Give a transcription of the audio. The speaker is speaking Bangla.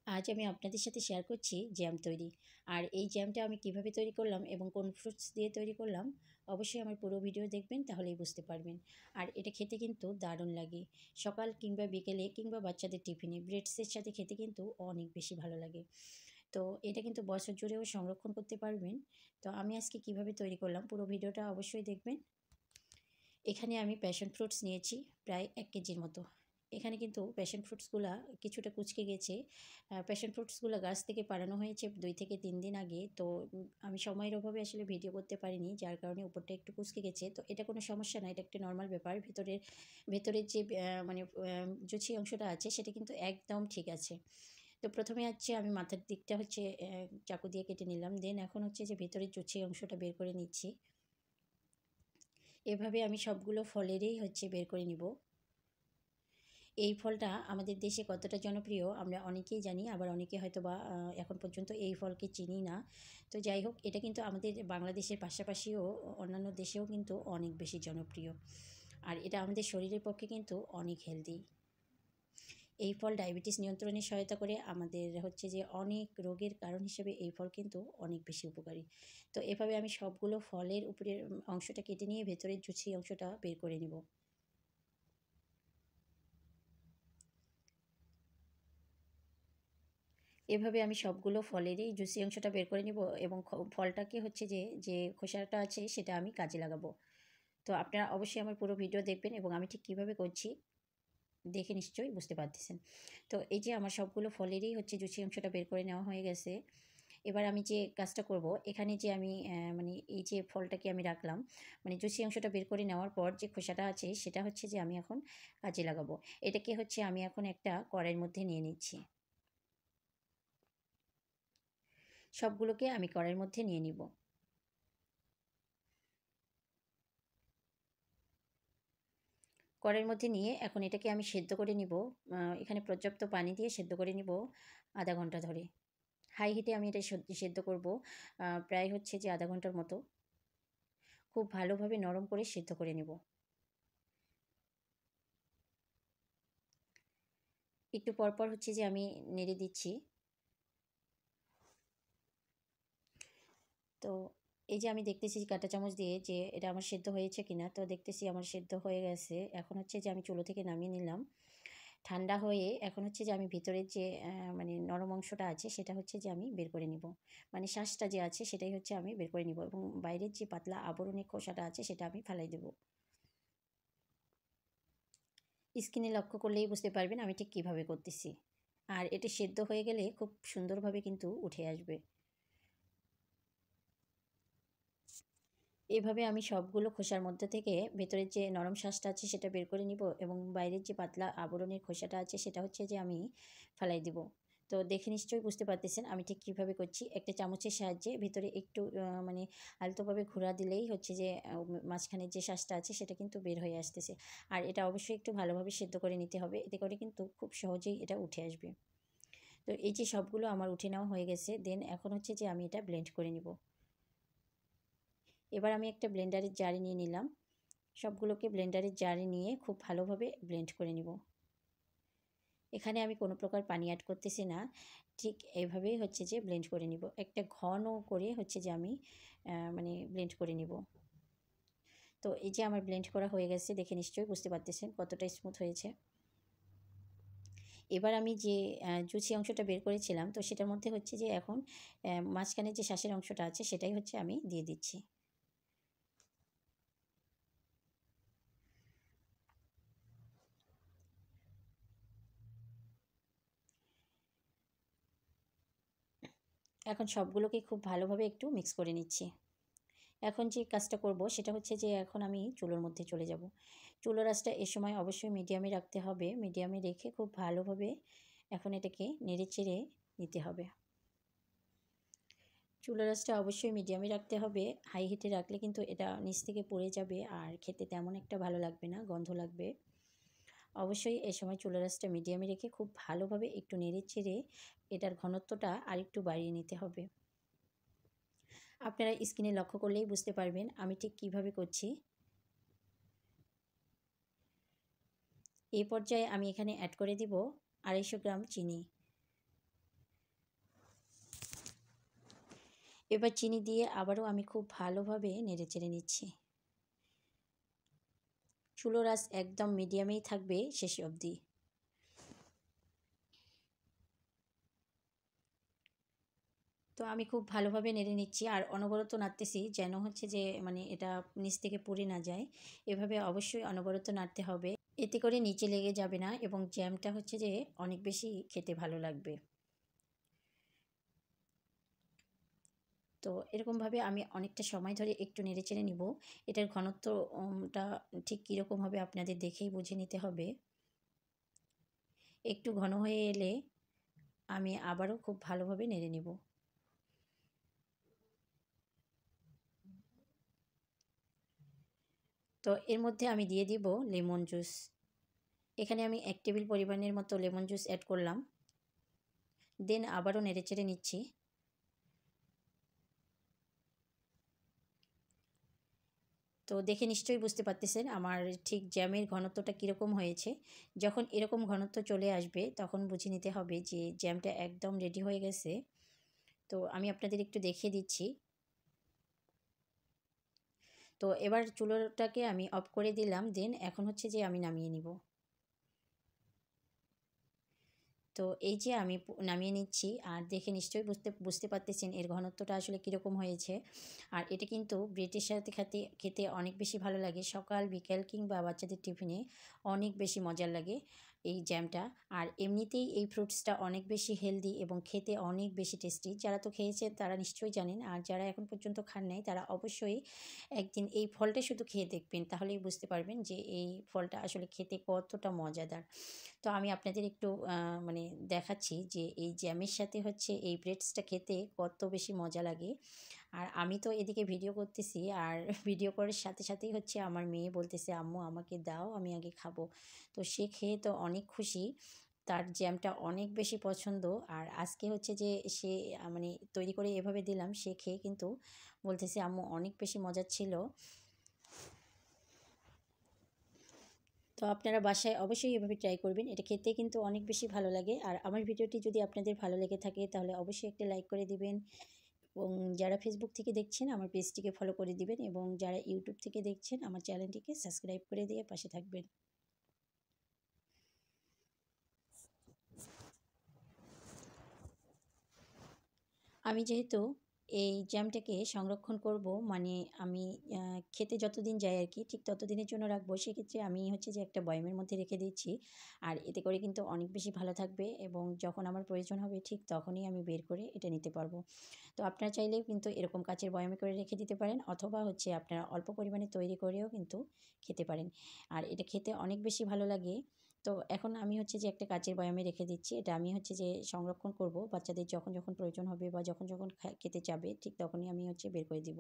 আজ আমি আপনাদের সাথে শেয়ার করছি জ্যাম তৈরি। আর এই জ্যামটা আমি কিভাবে তৈরি করলাম এবং কোন ফ্রুটস দিয়ে তৈরি করলাম, অবশ্যই আমার পুরো ভিডিও দেখবেন, তাহলেই বুঝতে পারবেন। আর এটা খেতে কিন্তু দারুণ লাগে। সকাল কিংবা বিকেলে কিংবা বাচ্চাদের টিফিনে ব্রেডসের সাথে খেতে কিন্তু অনেক বেশি ভালো লাগে। তো এটা কিন্তু বছর জুড়েও সংরক্ষণ করতে পারবেন। তো আমি আজকে কিভাবে তৈরি করলাম, পুরো ভিডিওটা অবশ্যই দেখবেন। এখানে আমি প্যাশন ফ্রুটস নিয়েছি প্রায় 1 কেজির মতো। এখানে কিন্তু প্যাশন ফ্রুটসগুলা কিছুটা কুঁচকে গেছে। প্যাশন ফ্রুটসগুলো গাছ থেকে পাড়ানো হয়েছে 2 থেকে 3 দিন আগে। তো আমি সময়ের অভাবে আসলে ভিডিও করতে পারিনি, যার কারণে উপরটা একটু কুঁচকে গেছে। তো এটা কোনো সমস্যা না, এটা একটা নরমাল ব্যাপার। ভেতরের যে মানে জুছি অংশটা আছে সেটা কিন্তু একদম ঠিক আছে। তো প্রথমে হচ্ছে আমি মাথার দিকটা হচ্ছে চাকু দিয়ে কেটে নিলাম। দেন এখন হচ্ছে যে ভেতরের জুছি অংশটা বের করে নিচ্ছি। এভাবে আমি সবগুলো ফলেরই হচ্ছে বের করে নিব। এই ফলটা আমাদের দেশে কতটা জনপ্রিয় আমরা অনেকেই জানি, আবার অনেকে হয়তো বা এখন পর্যন্ত এই ফলকে চিনি না। তো যাই হোক, এটা কিন্তু আমাদের বাংলাদেশের পাশাপাশিও অন্যান্য দেশেও কিন্তু অনেক বেশি জনপ্রিয়। আর এটা আমাদের শরীরের পক্ষে কিন্তু অনেক হেলদি। এই ফল ডায়াবেটিস নিয়ন্ত্রণে সহায়তা করে। আমাদের হচ্ছে যে অনেক রোগের কারণ হিসেবে এই ফল কিন্তু অনেক বেশি উপকারী। তো এভাবে আমি সবগুলো ফলের উপরের অংশটা কেটে নিয়ে ভেতরের জুছি অংশটা বের করে নিব। এভাবে আমি সবগুলো ফলেরই জুসি অংশটা বের করে নিব এবং ফলটাকে হচ্ছে যে খোসাটা আছে সেটা আমি কাজে লাগাবো। তো আপনারা অবশ্যই আমার পুরো ভিডিও দেখবেন এবং আমি ঠিক কীভাবে করছি দেখে নিশ্চয়ই বুঝতে পারতেছেন। তো এই যে আমার সবগুলো ফলেরই হচ্ছে জুসি অংশটা বের করে নেওয়া হয়ে গেছে। এবার আমি যে কাজটা করব, এখানে যে আমি মানে এই যে ফলটাকে আমি রাখলাম, মানে জুসি অংশটা বের করে নেওয়ার পর যে খোসাটা আছে সেটা হচ্ছে যে আমি এখন কাজে লাগাবো। এটাকে হচ্ছে আমি এখন একটা কড়াইয়ের মধ্যে নিয়ে নিচ্ছি। সবগুলোকে আমি কড়াইয়ের মধ্যে নিয়ে নিব। কড়াইয়ের মধ্যে নিয়ে এখন এটাকে আমি সেদ্ধ করে নিব। এখানে পর্যাপ্ত পানি দিয়ে সেদ্ধ করে নিব আধা ঘন্টা ধরে। হাই হিটে আমি এটা সেদ্ধ করব প্রায় হচ্ছে যে আধা ঘন্টার মতো। খুব ভালোভাবে নরম করে সেদ্ধ করে নেব। একটু পরপর হচ্ছে যে আমি নেড়ে দিচ্ছি। তো এই যে আমি দেখতেছি কাঁটা চামচ দিয়ে যে এটা আমার সেদ্ধ হয়েছে কিনা, তো দেখতেছি আমার সেদ্ধ হয়ে গেছে। এখন হচ্ছে যে আমি চুলো থেকে নামিয়ে নিলাম। ঠান্ডা হয়ে এখন হচ্ছে যে আমি ভিতরের যে মানে নরম অংশটা আছে সেটা হচ্ছে যে আমি বের করে নিব। মানে শ্বাসটা যে আছে সেটাই হচ্ছে আমি বের করে নিব এবং বাইরের যে পাতলা আবরণী খোসাটা আছে সেটা আমি ফেলাই দেব। স্কিনে লক্ষ্য করলেই বুঝতে পারবেন আমি ঠিক কীভাবে করতেছি। আর এটি সেদ্ধ হয়ে গেলে খুব সুন্দরভাবে কিন্তু উঠে আসবে। এভাবে আমি সবগুলো খোসার মধ্যে থেকে ভেতরের যে নরম শ্বাসটা আছে সেটা বের করে নিব এবং বাইরের যে পাতলা আবরণের খোসাটা আছে সেটা হচ্ছে যে আমি ফেলাই দিব। তো দেখে নিশ্চয়ই বুঝতে পারতেছেন আমি ঠিক কীভাবে করছি। একটা চামচের সাহায্যে ভিতরে একটু মানে আলতোভাবে ঘোরা দিলেই হচ্ছে যে মাঝখানের যে শ্বাসটা আছে সেটা কিন্তু বের হয়ে আসতেছে। আর এটা অবশ্যই একটু ভালোভাবে সেদ্ধ করে নিতে হবে, এতে করে কিন্তু খুব সহজেই এটা উঠে আসবে। তো এই যে সবগুলো আমার উঠে নেওয়া হয়ে গেছে, দেন এখন হচ্ছে যে আমি এটা ব্লেন্ড করে নিব। এবার আমি একটা ব্লেন্ডারের জারে নিয়ে নিলাম। সবগুলোকে ব্লেন্ডারের জারে নিয়ে খুব ভালোভাবে ব্লেন্ড করে নিব। এখানে আমি কোনো প্রকার পানি অ্যাড করতেছি না। ঠিক এভাবেই হচ্ছে যে ব্লেন্ড করে নিব। একটা ঘন করে হচ্ছে যে আমি মানে ব্লেন্ড করে নিব। তো এই যে আমার ব্লেন্ড করা হয়ে গেছে, দেখে নিশ্চয়ই বুঝতে পারতেছেন কতটা স্মুথ হয়েছে। এবার আমি যে জুসি অংশটা বের করেছিলাম, তো সেটার মধ্যে হচ্ছে যে এখন মাঝখানে যে শ্বাসের অংশটা আছে সেটাই হচ্ছে আমি দিয়ে দিচ্ছি। এখন সবগুলোকে খুব ভালোভাবে একটু মিক্স করে নিচ্ছি। এখন যে কাজটা করব সেটা হচ্ছে যে এখন আমি চুলোর মধ্যে চলে যাব। চুলোর আঁচটা এ সময় অবশ্যই মিডিয়ামে রাখতে হবে। মিডিয়ামে রেখে খুব ভালোভাবে এখন এটাকে নেড়েচেড়ে নিতে হবে। চুলার আঁচটা অবশ্যই মিডিয়ামে রাখতে হবে। হাই হিটে রাখলে কিন্তু এটা নিচ থেকে পুড়ে যাবে আর খেতে তেমন একটা ভালো লাগবে না, গন্ধ লাগবে। অবশ্যই এ সময় চুলার আঁচটা মিডিয়ামে রেখে খুব ভালোভাবে একটু নেড়েচেড়ে এটার ঘনত্বটা আরেকটু বাড়িয়ে নিতে হবে। আপনারা স্ক্রিনে লক্ষ্য করলেই বুঝতে পারবেন আমি ঠিক কীভাবে করছি। এই পর্যায়ে আমি এখানে অ্যাড করে দিব 250 গ্রাম চিনি। এবার চিনি দিয়ে আবারও আমি খুব ভালোভাবে নেড়েচেড়ে নিচ্ছি। চুলোর আঁচ একদম মিডিয়ামেই থাকবে শেষ অবধি। তো আমি খুব ভালোভাবে নেড়ে নিচ্ছি আর অনবরত নাড়তেছি, যেন হচ্ছে যে মানে এটা নিচ থেকে পুড়ে না যায়। এভাবে অবশ্যই অনবরত নাড়তে হবে। এতে করে নিচে লেগে যাবে না এবং জ্যামটা হচ্ছে যে অনেক বেশি খেতে ভালো লাগবে। তো এরকমভাবে আমি অনেকটা সময় ধরে একটু নেড়েচেড়ে নিব। এটার ঘনত্বটা ঠিক কীরকম হবে আপনাদের দেখেই বুঝে নিতে হবে। একটু ঘন হয়ে এলে আমি আবারও খুব ভালোভাবে নেড়ে নেব। তো এর মধ্যে আমি দিয়ে দিব লেমন জুস। এখানে আমি 1 টেবিল পরিমাণের মতো লেমন জুস অ্যাড করলাম। দেন আবারও নেড়েচেড়ে নিচ্ছি। তো দেখে নিশ্চয়ই বুঝতে পারতেছেন আমার ঠিক জ্যামের ঘনত্বটা কীরকম হয়েছে। যখন এরকম ঘনত্ব চলে আসবে তখন বুঝে নিতে হবে যে জ্যামটা একদম রেডি হয়ে গেছে। তো আমি আপনাদের একটু দেখিয়ে দিচ্ছি। তো এবার চুলোটাকে আমি অফ করে দিলাম। দেন এখন হচ্ছে যে আমি নামিয়ে নিব। তো এই যে আমি নামিয়ে নিচ্ছি আর দেখে নিশ্চয়ই বুঝতে পারতেছেন এর ঘনত্বটা আসলে কীরকম হয়েছে। আর এটা কিন্তু ব্রেডের সাথে খেতে অনেক বেশি ভালো লাগে। সকাল বিকেল কিংবা বাচ্চাদের টিফিনে অনেক বেশি মজার লাগে এই জ্যামটা। আর এমনিতেই এই ফ্রুটসটা অনেক বেশি হেলদি এবং খেতে অনেক বেশি টেস্টি। যারা তো খেয়েছেন তারা নিশ্চয়ই জানেন, আর যারা এখন পর্যন্ত খান নাই তারা অবশ্যই একদিন এই ফলটা শুধু খেয়ে দেখবেন, তাহলেই বুঝতে পারবেন যে এই ফলটা আসলে খেতে কতটা মজাদার। তো আমি আপনাদের একটু মানে দেখাচ্ছি যে এই জ্যামের সাথে হচ্ছে এই ব্রেডসটা খেতে কত বেশি মজা লাগে। আর আমি তো এদিকে ভিডিও করতেছি আর ভিডিও করার সাথে সাথেই হচ্ছে আমার মেয়ে বলতেছে, আম্মু আমাকে দাও, আমি আগে খাবো। তো সে খেয়ে তো অনেক খুশি। তার জ্যামটা অনেক বেশি পছন্দ। আর আজকে হচ্ছে যে সে মানে তৈরি করে এভাবে দিলাম, সে খেয়ে কিন্তু বলতেছে, আম্মু অনেক বেশি মজার ছিল। তো আপনারা বাসায় অবশ্যই এভাবে ট্রাই করবেন। এটা খেতে কিন্তু অনেক বেশি ভালো লাগে। আর আমার ভিডিওটি যদি আপনাদের ভালো লেগে থাকে তাহলে অবশ্যই একটা লাইক করে দিবেন। এবং যারা ফেসবুক থেকে দেখছেন আমার পেজটিকে ফলো করে দিবেন, এবং যারা ইউটিউব থেকে দেখছেন আমার চ্যানেলটিকে সাবস্ক্রাইব করে দিয়ে পাশে থাকবেন। আমি যেহেতু এই জ্যামটাকে সংরক্ষণ করব, মানে আমি খেতে যতদিন যায় আর কি, ঠিক ততদিনের জন্য রাখবো। সেক্ষেত্রে আমি হচ্ছে যে একটা বয়ামের মধ্যে রেখে দিচ্ছি। আর এতে করে কিন্তু অনেক বেশি ভালো থাকবে এবং যখন আমার প্রয়োজন হবে ঠিক তখনই আমি বের করে এটা নিতে পারবো। তো আপনারা চাইলেও কিন্তু এরকম কাঁচের বয়ামে করে রেখে দিতে পারেন, অথবা হচ্ছে আপনারা অল্প পরিমাণে তৈরি করেও কিন্তু খেতে পারেন। আর এটা খেতে অনেক বেশি ভালো লাগে। তো এখন আমি হচ্ছে যে একটা কাঁচের বয়ামে রেখে দিচ্ছি। এটা আমি হচ্ছে যে সংরক্ষণ করব। বাচ্চাদের যখন প্রয়োজন হবে বা যখন খেতে চাবে ঠিক তখনই আমি হচ্ছে বের করে দিব।